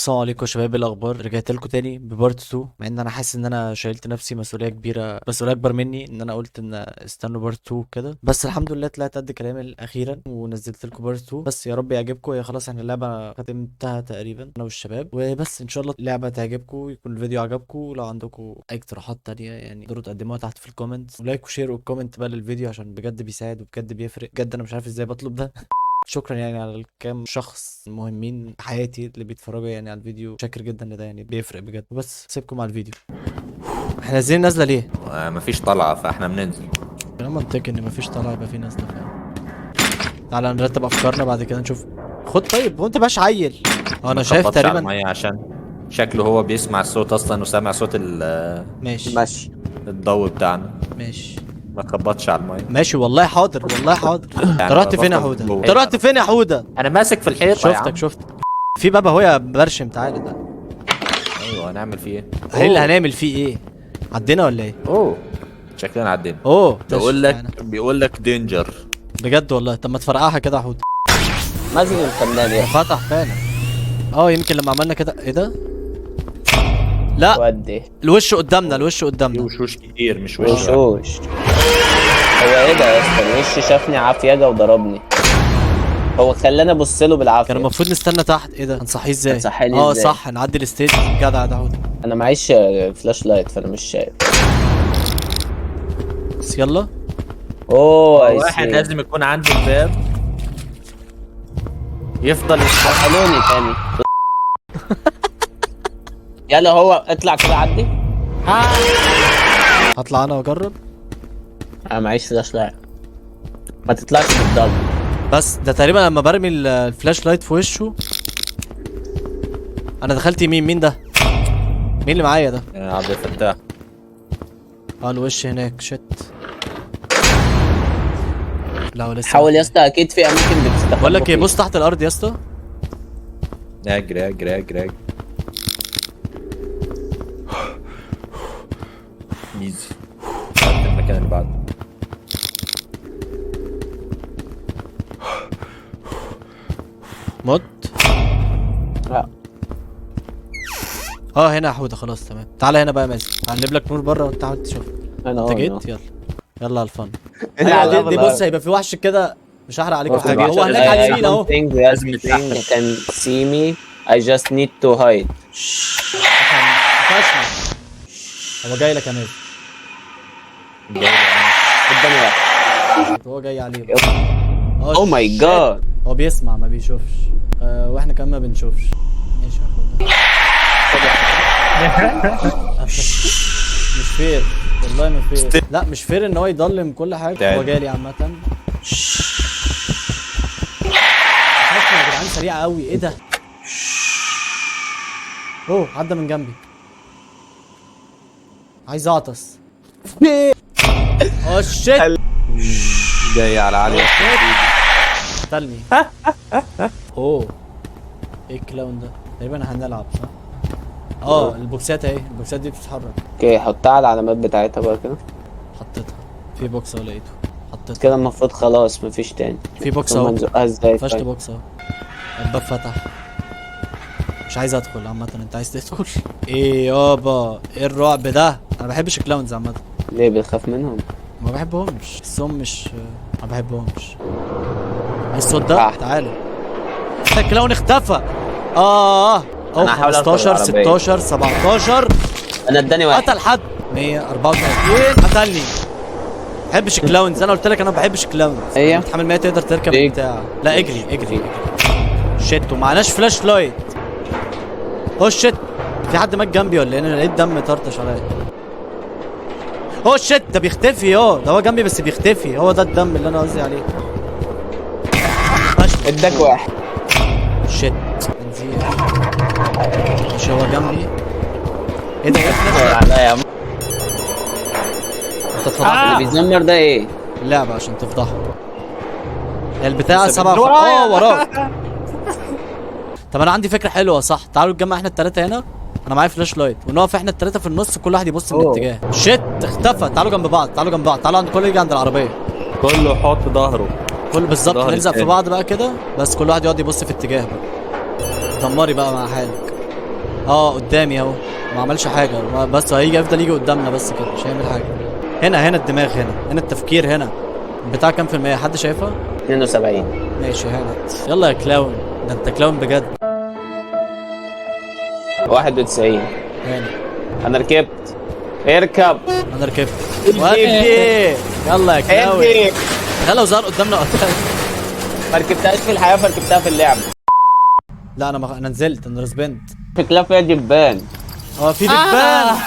السلام عليكم يا شباب، ايه الاخبار؟ رجعت لكم تاني ببارت 2 مع ان انا حاسس ان انا شايلت نفسي مسؤوليه كبيره، مسؤوليه اكبر مني، ان انا قلت ان استنوا بارت 2 كده. بس الحمد لله طلعت قد كلامي اخيرا ونزلت لكم بارت 2. بس يا رب يعجبكم. هي خلاص احنا اللعبه ختمتها تقريبا انا والشباب، وبس ان شاء الله اللعبه تعجبكم، يكون الفيديو عجبكم. لو عندكم اي اقتراحات تانية يعني تقدروا تقدموها تحت في الكومنتس، ولايك وشير والكومنت بقى للفيديو عشان بجد بيساعد وبجد بيفرق. بجد انا مش عارف ازاي بطلب ده. شكرا يعني على الكام شخص مهمين في حياتي اللي بيتفرجوا يعني على الفيديو، شاكر جدا لده يعني بيفرق بجد. بس سيبكم على الفيديو. احنا نازلين نازله ليه؟ مفيش طلعة فاحنا بننزل. كلام منطقي ان مفيش طلعه يبقى في نازله فعلا. تعالى نرتب افكارنا بعد كده نشوف. خد طيب، هو انت باش عيل؟ هو ما انا شايف تخبطش على تقريبا. المية عشان شكله هو بيسمع الصوت اصلا وسامع صوت ماشي ماشي. الضوء بتاعنا. ماشي ما تخبطش على المية. ماشي، والله حاضر والله حاضر. انت يعني رحت فين يا بفضل حوده؟ جوه. انت رحت فين يا حوده؟ انا ماسك في الحيطة يا عم. شفتك في باب اهو يا برشم، تعالى ده. ايوه هنعمل فيه ايه؟ ايه اللي هنعمل فيه ايه؟ عدينا ولا ايه؟ اوه شكلنا عدينا. اوه بيقول لك دينجر. بجد والله. طب ما تفرقعها كده يا حوده. مازن الفنان يا فتح فعلا. يمكن لما عملنا كده. ايه ده؟ لا، ودي الوش قدامنا، الوش في قدامنا. وشوش كتير مش وش واحد. وشوش. هو ايه ده يا اسطى؟ الوش شافني عافية وضربني. هو خلاني ابص له بالعافيه. كان المفروض نستنى تحت. ايه ده؟ هنصحيه ازاي؟ هتصحيني ازاي؟ صح، نعدي الستيج. جدع ده حوده. انا معيش فلاش لايت فانا مش شايف. بس يلا. اوه واحد لازم يكون عنده الباب يفضل يفتح. قالوني تاني. يلا هو اطلع كده عدي. هطلع انا واجرب. انا معيش فلاش لايت. ما تطلعش بالضبط. بس ده تقريبا لما برمي الفلاش لايت في وشه. انا دخلت يمين. مين ده؟ مين اللي معايا ده؟ عبد الفتاح. الوش هناك. شت. لا لسه. حاول يا اسطى، اكيد في اماكن بتستخبى. بقول لك ايه، بص تحت الارض يا اسطى. اجري اجري اجري اجري. ايزي. المكان اللي بعده. مت. لا. هنا يا حوده. خلاص تمام. تعالى هنا بقى يا مازن، هنجيب لك نور بره وانت حاول تشوف. انا انت جيت. يلا يلا على الفن. على دي بص، هيبقى في وحش كده. مش هحرق عليكم حاجه. هو هناك I على اليمين اهو. don't think that thing can see me. I just need to hide. هو جاي لك يا مازن. قدامي واحد. هو جاي عليه. اوه ماي جاد. هو بيسمع ما بيشوفش. واحنا كمان ما بنشوفش. ماشي هاخدها. مش فير والله، ما فير. لا مش فير ان هو يضلم كل حاجه. هو جالي عامه. يا جدعان سريع قوي. ايه ده؟ عدى من جنبي. عايز اعطس. شيت. جاي على علي. قتلني. ايه الكلاون ده؟ تقريبا هنلعب صح؟ البوكسات اهي. البوكسات دي بتتحرك. اوكي حطها على العلامات بتاعتها بقى كده. حطيتها في بوكس اهو، لقيته. حطيتها كده المفروض خلاص مفيش تاني. في بوكس ثم اهو. نزقها ازاي؟ فشت طيب. بوكس اهو. الباب فتح. مش عايز ادخل عامة. انت عايز تدخل؟ ايه يابا؟ ايه الرعب ده؟ انا ما بحبش الكلاونز عامة. ليه بتخاف منهم؟ ما بحبهمش. الصوم مش ما بحبهمش. الصوت ده تعالى. الكلاون اختفى. أنا هحاول أركب 15 العربية. 16 17. انا اداني واحد. قتل حد. 134 قتلني. ما بحبش الكلاونز. انا قلت لك انا ما بحبش الكلاونز. ايه؟ بتحمل 100 تقدر تركب إيه؟ البتاع. لا اجري اجري. شيت. ومعناش فلاش لايت. شيت. في حد مات جنبي ولا ايه؟ انا لقيت دم طرطش عليا. شيت. ده بيختفي. ده هو جنبي بس بيختفي. هو ده الدم اللي انا قصدي عليه. اداك واحد. شيت. بنزين. مش هو جنبي؟ ايه ده؟ لا يا عم. انت اتفضحت. اللي بيزمر ده ايه؟ اللعبة عشان تفضحه. البتاع 7 وراك. طب انا عندي فكرة حلوة صح. تعالوا نتجمع احنا التلاتة هنا. انا معايا فلاش لايت ونقف احنا التلاتة في النص، كل واحد يبص من اتجاه. شيت اختفى. تعالوا جنب بعض. تعالوا عند كل يجي عند العربية. كله يحط ظهره. كل بالظبط. ظهر نلزق في التاني. بعض بقى كده. بس كل واحد يقعد يبص في اتجاه بقى. دمري بقى مع حالك. اه قدامي اهو، ما عملش حاجه، بس هيجي يفضل يجي قدامنا بس كده، مش هيعمل حاجه. هنا الدماغ، هنا التفكير، هنا بتاع كام في المية؟ حد شايفها؟ 72. ماشي هانت. يلا يا كلاون، ده انت كلاون بجد. 91. هاني. انا ركبت. اركب. انا ركبت. ودي يلا يا كلاون. ادي. ده لو ظهر قدامنا وقتها. ما ركبتهاش في الحياه فركبتها في اللعب. لا انا نزلت، انا رسبنت. في كلاب فيها دبان. اه في دبان.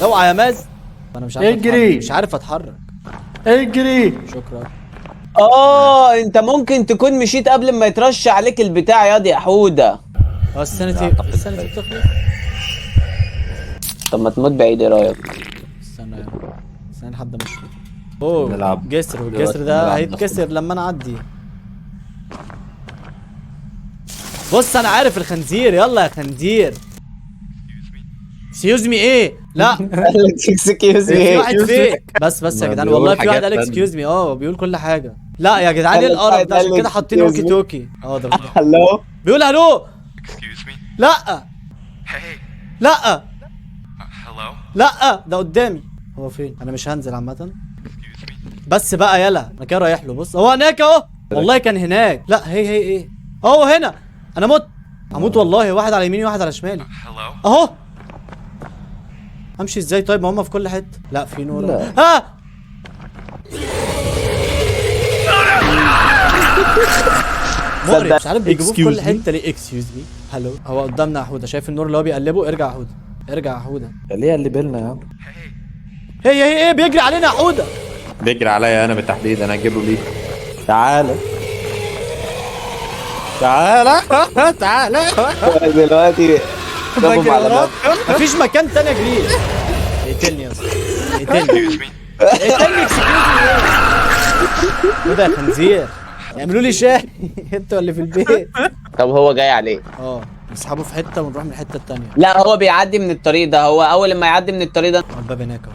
اوعى يا ماز. انا مش عارف اجري. أتحرك. مش عارف اتحرك. اجري. شكرا. انت ممكن تكون مشيت قبل ما يترش عليك البتاع يا حوده. اه السنة بتخلص. طب ما تموت بعيد، ايه رايك؟ استنى لحد ما اشوف. اوه نلعب جسر، والجسر دلوقتي ده نلعب هيتكسر لما انا اعدي. بص انا عارف الخنزير، يلا يا خنزير. اكسكيوز مي ايه؟ لا اكسكيوز في واحد فيك. بس يا ما جدعان، بيقول والله في واحد حاجات قال تانية. اكسكيوز مي. اه بيقول كل حاجه. لا يا جدعان ايه قال القرف واحد ده؟ عشان قال كده حاطين excuse ووكي me. توكي. اه ده هلو. بيقول الو. Excuse me? لا Hey. لا Hello? لا ده قدامي. هو فين؟ انا مش هنزل عامه. Excuse me? بس بقى يلا انا كده رايح له. بص هو هناك اهو، والله كان هناك. لا هي ايه اهو هنا. انا مت، هموت والله. واحد على يميني واحد على شمالي Hello? اهو. امشي ازاي طيب؟ ما هم في كل حته. لا في نور. لا. ها مقرف، مش عارف بيجيبوه في كل Excuse me. حته ليه. اكسكيوز مي. هلو. هو قدامنا يا حوده، شايف النور اللي هو بيقلبه؟ ارجع يا حوده، ارجع يا حوده. ليه اللي بالنا يا عم؟ هي ايه بيجري علينا يا حوده؟ بيجري عليا انا بالتحديد، انا هجيب له ليه. تعالى تعالى دلوقتي جابهم على باب. مفيش مكان تاني اجري. اقتلني يا اسطى، اقتلني. Excuse me? اقتلني اكسكيوز مي. ايه ده يا خنزير؟ يعملوا لي شاي. انتوا اللي في البيت. طب هو جاي عليه. نسحبه في حته ونروح من الحته التانيه. لا هو بيعدي من الطريق ده، هو اول ما يعدي من الطريق ده. الباب هناك اهو.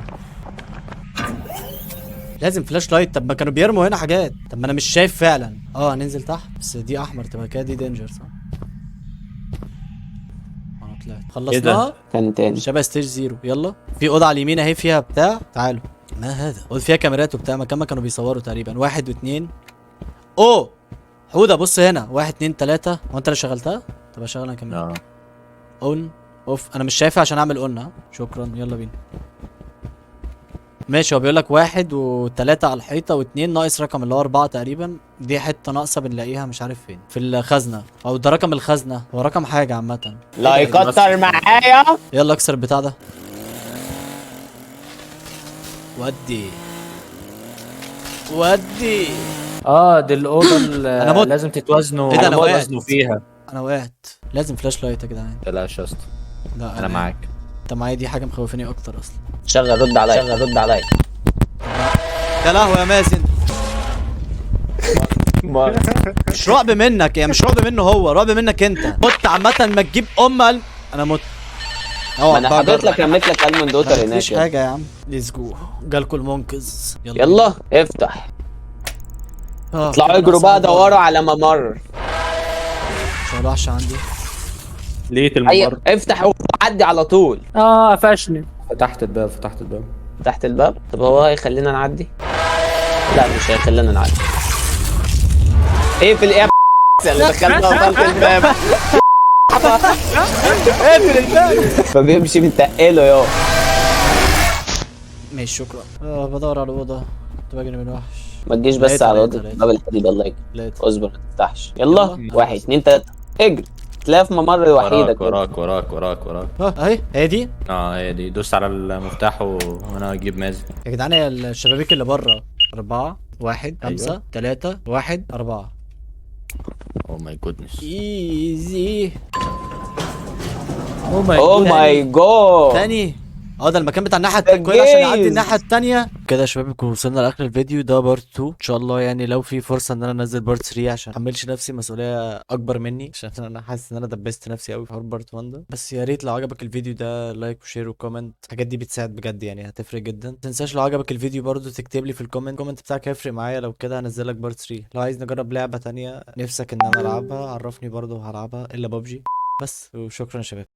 لازم فلاش لايت. طب ما كانوا بيرموا هنا حاجات. طب ما انا مش شايف فعلا. هننزل تحت، بس دي احمر تبقى كده، دي دينجر صح؟ انا طلعت خلصناها. كان تاني. شبه ستيج زيرو. يلا في اوضه على اليمين اهي فيها بتاع. تعالوا. ما هذا؟ اوضه فيها كاميرات وبتاع، مكان ما كانوا بيصوروا تقريبا. واحد واثنين. اوه حوده بص هنا. واحد اتنين تلاته. هو انت اللي شغلتها؟ طب اشغل انا كمان. اه اون اوف. انا مش شايفها عشان اعمل اون. شكرا. يلا بينا. ماشي. هو بيقول لك واحد وتلاتة على الحيطة واتنين ناقص رقم اللي هو 4 تقريبا. دي حتة ناقصة بنلاقيها مش عارف فين، في الخزنة، او ده رقم الخزنة. هو رقم حاجة عامة. لا يكتر معايا. يلا اكسر البتاع ده. ودي دي الاوضه اللي أنا مت. لازم تتوازنوا. إيه ده؟ أنا وقعت. تتوازنوا فيها. انا وقعت. لازم فلاش لايت يا جدعان. بلاش يا اسطى، لا انا معاك. انت معايا، دي حاجة مخوفاني اكتر اصلا. شغل رد عليا. يا لهوي يا مازن. مش رعب منك يعني، مش رعب منه هو، رعب منك انت. مت عامة ما تجيب انا مت. ما انا حطيت لك رميت لك المون دوتر هناك. مفيش حاجة يا عم. ليتس جو. جالكوا المنقذ. يلا افتح. اطلعوا كده اجروا ناقص بقى عندي. دوروا على ممر. مش وحش عندي. لقيت ايوه الممر. افتح وعدي على طول. قفشني. فتحت الباب. تحت الباب. طب هو هيخلينا نعدي؟ لا مش هيخلينا نعدي. ايه في الايه اللي دخلنا وصلت الباب. اقفل الباب. فبيمشي متقله يا. ماشي شكرا. بدور على الاوضه، كنت بجري من وحش. ما تجيش بس لقيتها، على لقيتها، اوضه لقيتها. باب الحديد. الله يكرمك. لقيتها. اصبر ما تفتحش. يلا يلا. 1 2 3 اجري. تلاقيها في ممر وحيده كده. وراك. اهي هي دي. هي دي. دوس على المفتاح وانا هجيب مازن. يا جدعان هي الشبابيك اللي بره 4 1 أيوة. 5 3 1 4. او ماي جودنس. ايزي. اوه ماي جاد. تاني. ده المكان بتاع الناحيه ده التانية عشان نعدي جايز. الناحيه التانية كده. يا شباب نكون وصلنا لاخر الفيديو ده، بارت 2 ان شاء الله. يعني لو في فرصه ان انا انزل بارت 3 عشان محملش نفسي مسؤوليه اكبر مني، عشان انا حاسس ان انا دبست نفسي قوي في حوار بارت 1 ده. بس يا ريت لو عجبك الفيديو ده لايك وشير وكومنت، الحاجات دي بتساعد بجد يعني، هتفرق جدا. ما تنساش لو عجبك الفيديو برضو تكتب لي في الكومنت بتاعك، هيفرق معايا. لو كده هنزلك بارت 3. لو عايز نجرب لعبه تانية نفسك ان انا العبها عرفني برضو، هلعبها الا ببجي. بس وشكرا يا شباب.